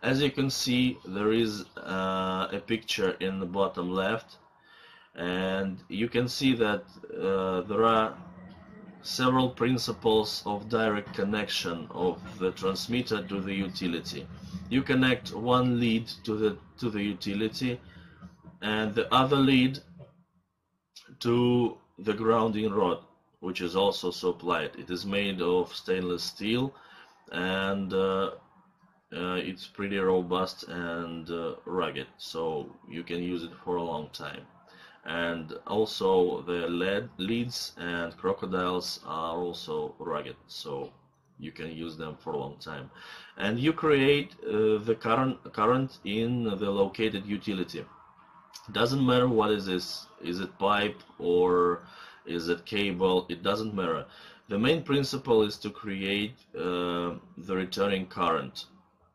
As you can see, there is a picture in the bottom left, and you can see that there are several principles of direct connection of the transmitter to the utility. You connect one lead to the utility and the other lead to the grounding rod, which is also supplied. It is made of stainless steel, and it's pretty robust and rugged, so you can use it for a long time. And also the leads and crocodiles are also rugged, so you can use them for a long time. And you create the current in the located utility. Doesn't matter what is this. Is it pipe or is it cable? It doesn't matter. The main principle is to create the returning current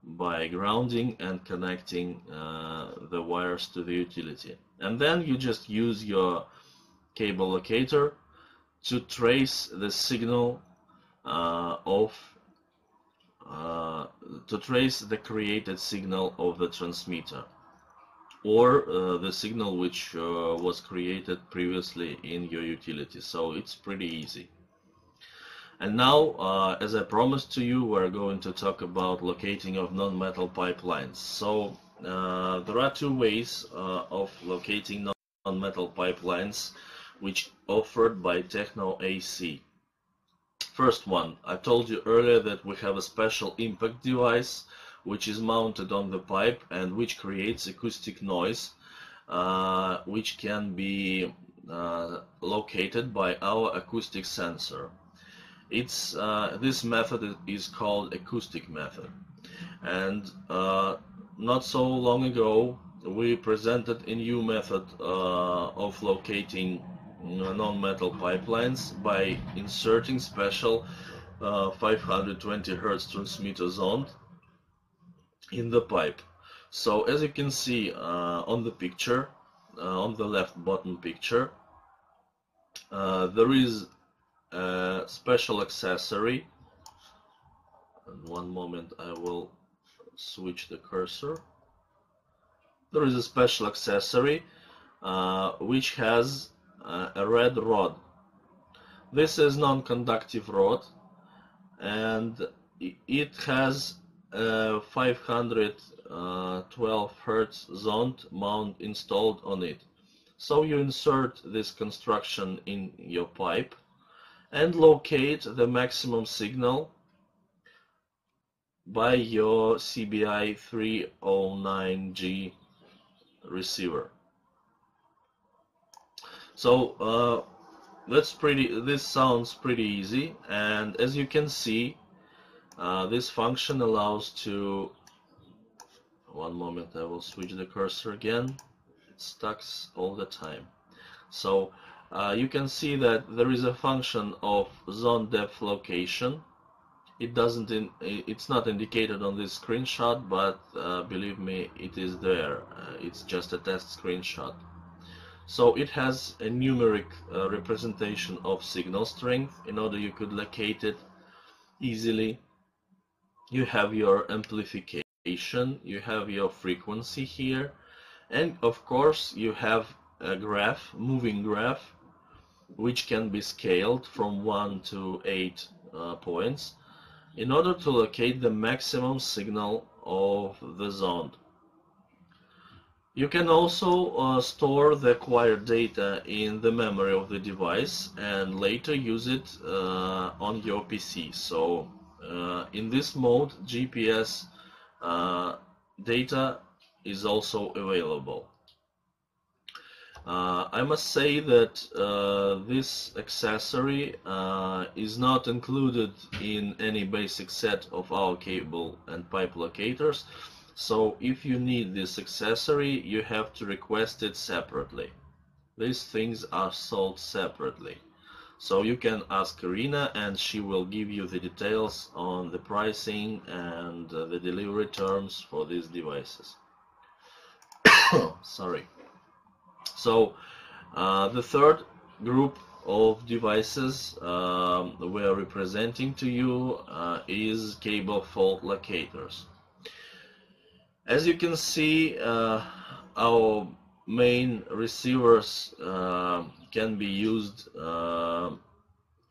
by grounding and connecting the wires to the utility. And then you just use your cable locator to trace the signal to trace the created signal of the transmitter, or the signal which was created previously in your utility. So it's pretty easy. And now, as I promised to you, we're going to talk about locating of non-metal pipelines. So there are two ways of locating non-metal pipelines which offered by TECHNO-AC. First one, I told you earlier that we have a special impact device which is mounted on the pipe and which creates acoustic noise, which can be located by our acoustic sensor. This method is called acoustic method, and not so long ago we presented a new method of locating non-metal pipelines by inserting special 520 Hz transmitter zone in the pipe. So as you can see on the picture, on the left bottom picture, there is a special accessory. And one moment, I will switch the cursor. There is a special accessory which has a red rod. This is non-conductive rod, and it has a 512 Hz zoned mount installed on it. So you insert this construction in your pipe and locate the maximum signal by your CBI 309G receiver. So this sounds pretty easy, and as you can see, this function allows to, one moment, I will switch the cursor again, it stucks all the time. So you can see that there is a function of zone depth location. It's not indicated on this screenshot, but believe me, it is there. It's just a test screenshot. So it has a numeric representation of signal strength in order you could locate it easily. You have your amplification, you have your frequency here, and of course you have a graph, moving graph, which can be scaled from 1 to 8 points in order to locate the maximum signal of the zone. You can also store the acquired data in the memory of the device and later use it on your PC. So in this mode, GPS data is also available. I must say that this accessory is not included in any basic set of our cable and pipe locators. So if you need this accessory, you have to request it separately. These things are sold separately. So you can ask Karina and she will give you the details on the pricing and the delivery terms for these devices. Sorry. So the third group of devices we are representing to you is cable fault locators. As you can see, our main receivers can be used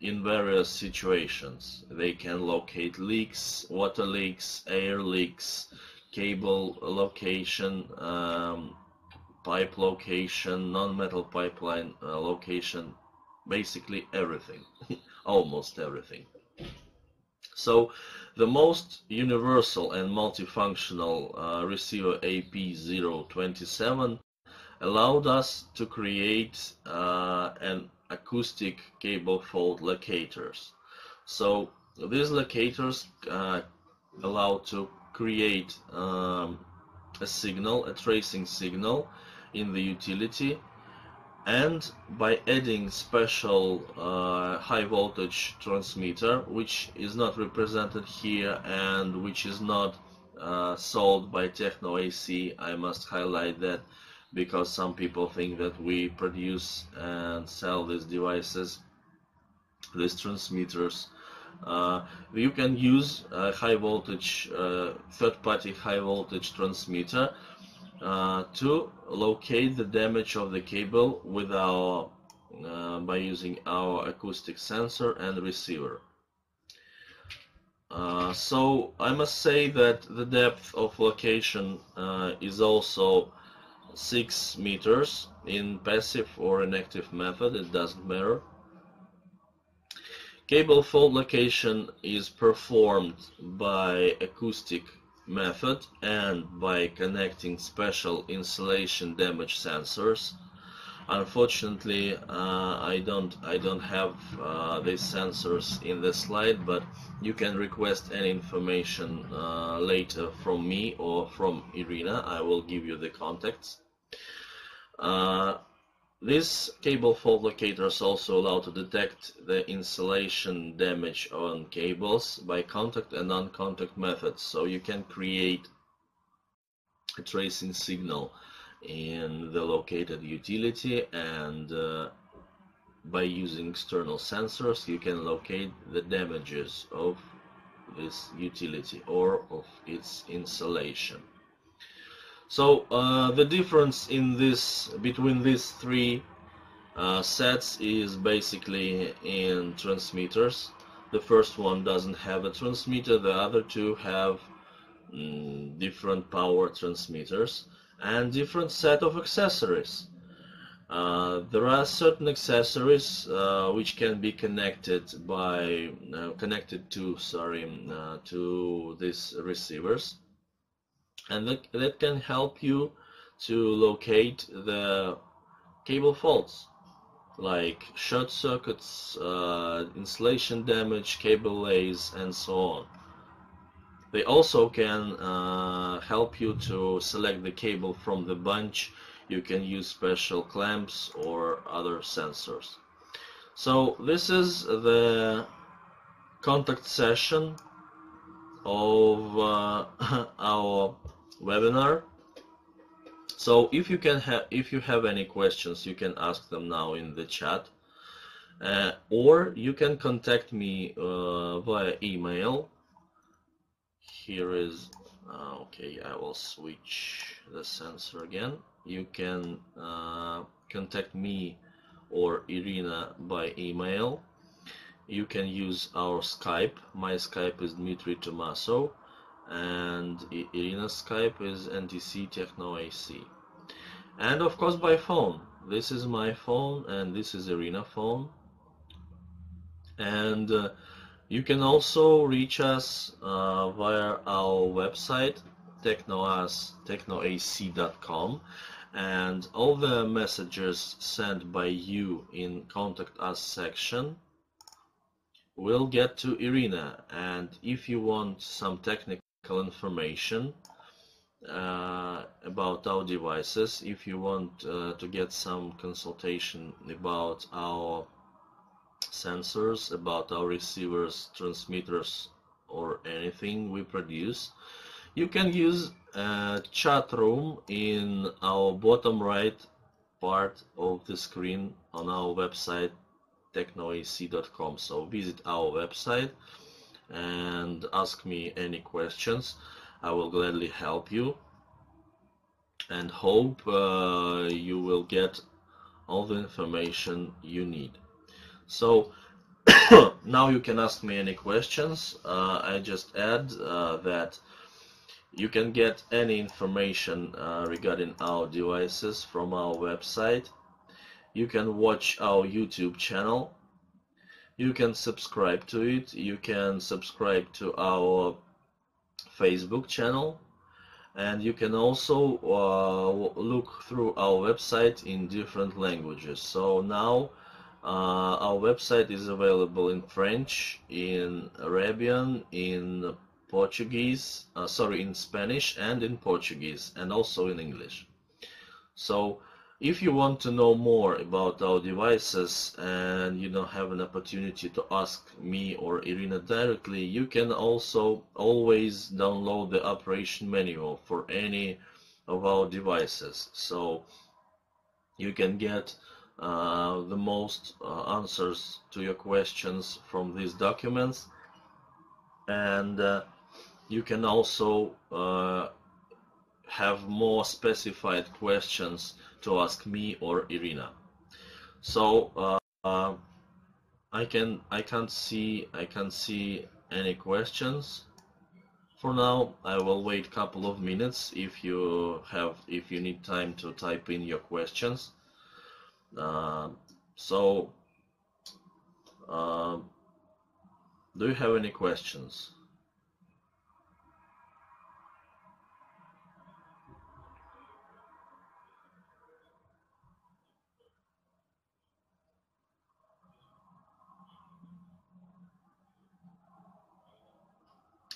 in various situations. They can locate leaks, water leaks, air leaks, cable location, pipe location, non-metal pipeline location, basically everything, almost everything. So the most universal and multifunctional receiver AP027 allowed us to create an acoustic cable fault locators. So these locators allow to create a signal, a tracing signal in the utility, and by adding special high voltage transmitter, which is not represented here and which is not sold by TECHNO-AC. I must highlight that because some people think that we produce and sell these devices, these transmitters. You can use a high voltage, third-party high voltage transmitter to locate the damage of the cable with by using our acoustic sensor and receiver. So I must say that the depth of location is also 6 meters in passive or in active method, it doesn't matter. Cable fault location is performed by acoustic method and by connecting special insulation damage sensors. Unfortunately, I don't have these sensors in the slide, but you can request any information later from me or from Irina. I will give you the contacts. These cable fault locators also allow to detect the insulation damage on cables by contact and non-contact methods. So you can create a tracing signal in the located utility, and by using external sensors you can locate the damages of this utility or of its insulation. So the difference in between these three sets is basically in transmitters. The first one doesn't have a transmitter, the other two have different power transmitters and different set of accessories. There are certain accessories which can be connected to these receivers, and that can help you to locate the cable faults, like short circuits, insulation damage, cable lays, and so on. They also can help you to select the cable from the bunch. You can use special clamps or other sensors. So this is the contact session of our webinar. So if you have any questions, you can ask them now in the chat, or you can contact me via email. Here is okay, I will switch the sensor again. You can contact me or Irina by email. You can use our Skype. My Skype is Dmitry Tomasov, and Irina's Skype is NTC TECHNO-AC. And of course by phone. This is my phone and this is Irina's phone. And you can also reach us via our website, technoac.com, and all the messages sent by you in Contact Us section will get to Irina. And if you want some technical information about our devices, if you want to get some consultation about our sensors, about our receivers, transmitters, or anything we produce, you can use a chat room in our bottom right part of the screen on our website, technoac.com. So visit our website and ask me any questions. I will gladly help you, and hope you will get all the information you need. So now you can ask me any questions. I just add that you can get any information regarding our devices from our website. You can watch our YouTube channel. You can subscribe to it. You can subscribe to our Facebook channel. And you can also look through our website in different languages. So now Our website is available in French, in Arabian, in Portuguese, in Spanish and in Portuguese, and also in English. So if you want to know more about our devices and you don't have an opportunity to ask me or Irina directly, you can also always download the operation manual for any of our devices. So you can get the most answers to your questions from these documents, and you can also have more specified questions to ask me or Irina. So I can't see any questions for now. I will wait a couple of minutes if you need time to type in your questions. Do you have any questions?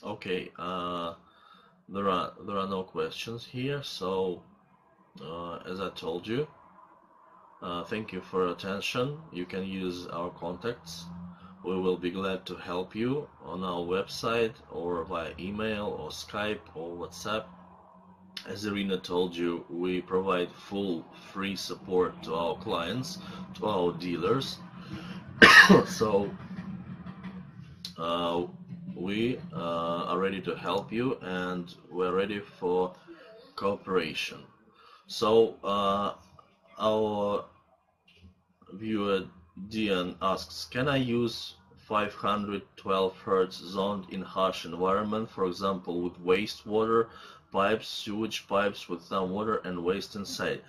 Okay, there are no questions here. So as I told you, thank you for your attention. You can use our contacts. We will be glad to help you on our website or via email or Skype or WhatsApp. As Irina told you, we provide full free support to our clients, to our dealers. So we are ready to help you, and we're ready for cooperation. So our viewer Dian asks, can I use 512 Hz zoned in harsh environment, for example with wastewater pipes, sewage pipes with some water and waste inside?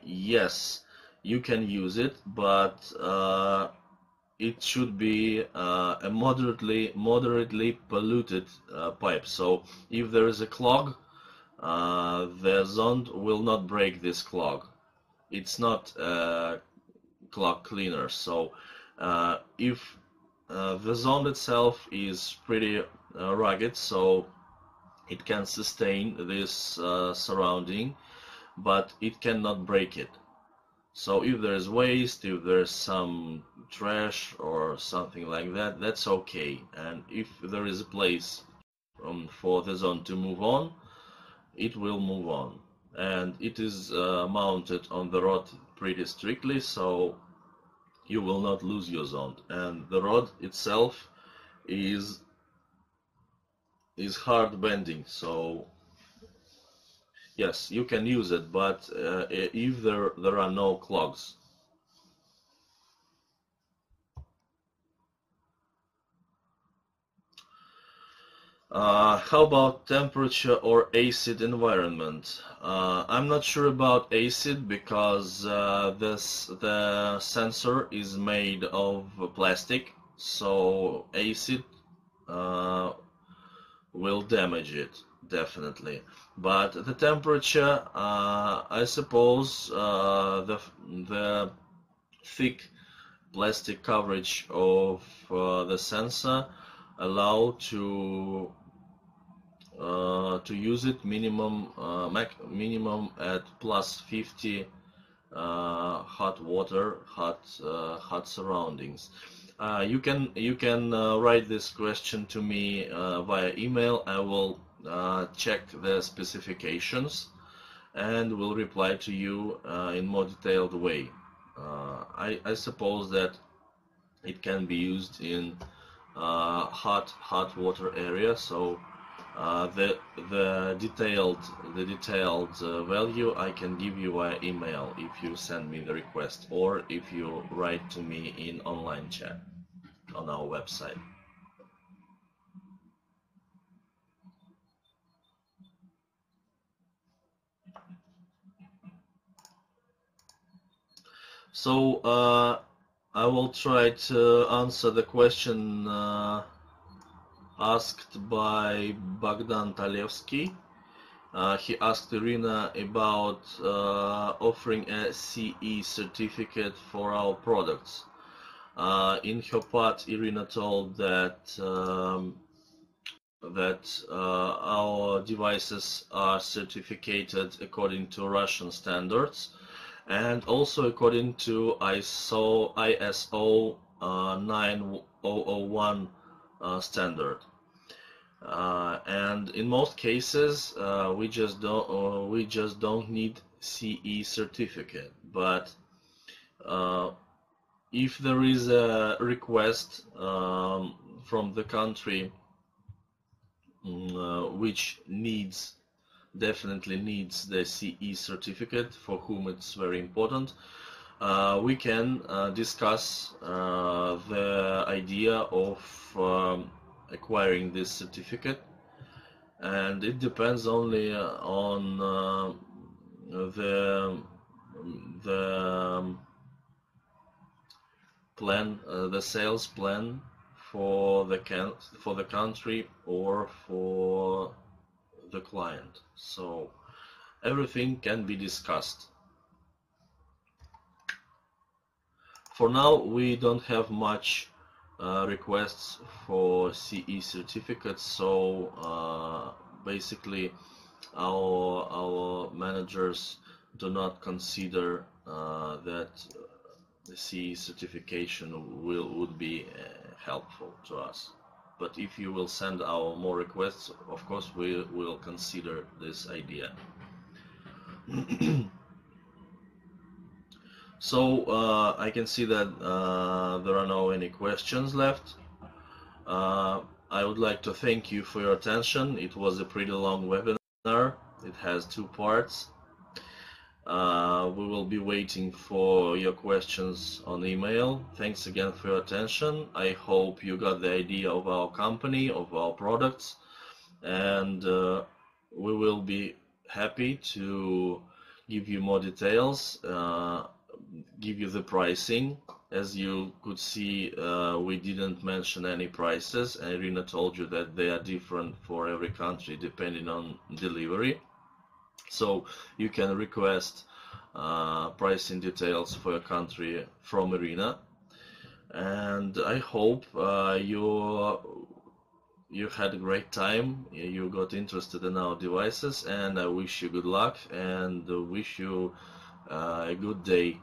Yes, you can use it, but it should be a moderately polluted pipe. So if there is a clog, the zond will not break this clog. It's not a clog cleaner. So if the zond itself is pretty rugged, so it can sustain this surrounding, but it cannot break it. So if there is waste, if there is some trash or something like that, that's okay. And if there is a place for the zone to move on, it will move on. And it is mounted on the rod pretty strictly, so you will not lose your zone. And the rod itself is hard bending, so yes, you can use it, but if there are no clogs. How about temperature or acid environment? I'm not sure about acid because the sensor is made of plastic, so acid will damage it, definitely. But the temperature, I suppose the thick plastic coverage of the sensor allow to use it minimum at plus 50 hot water, hot surroundings. You can write this question to me via email. I will check the specifications and will reply to you in more detailed way. I suppose that it can be used in hot water area, so the detailed value I can give you via email if you send me the request, or if you write to me in online chat on our website. So I will try to answer the question asked by Bogdan Talevsky. He asked Irina about offering a CE certificate for our products. In her part, Irina told that our devices are certificated according to Russian standards and also according to ISO 9001 standard. And in most cases, we just don't need CE certificate. But if there is a request from the country which definitely needs the CE certificate, for whom it's very important, we can discuss the idea of acquiring this certificate, and it depends only on the plan, the sales plan for the country or for the client. So everything can be discussed. For now, we don't have much requests for CE certificates, so basically our managers do not consider that the CE certification would be helpful to us. But if you will send our more requests, of course we will consider this idea. So I can see that there are no any questions left. I would like to thank you for your attention. It was a pretty long webinar. It has 2 parts. We will be waiting for your questions on email. Thanks again for your attention. I hope you got the idea of our company, of our products, and we will be happy to give you more details, give you the pricing. As you could see, we didn't mention any prices. Irina told you that they are different for every country depending on delivery. So you can request pricing details for your country from Irina, and I hope you had a great time, you got interested in our devices, and I wish you good luck and wish you a good day.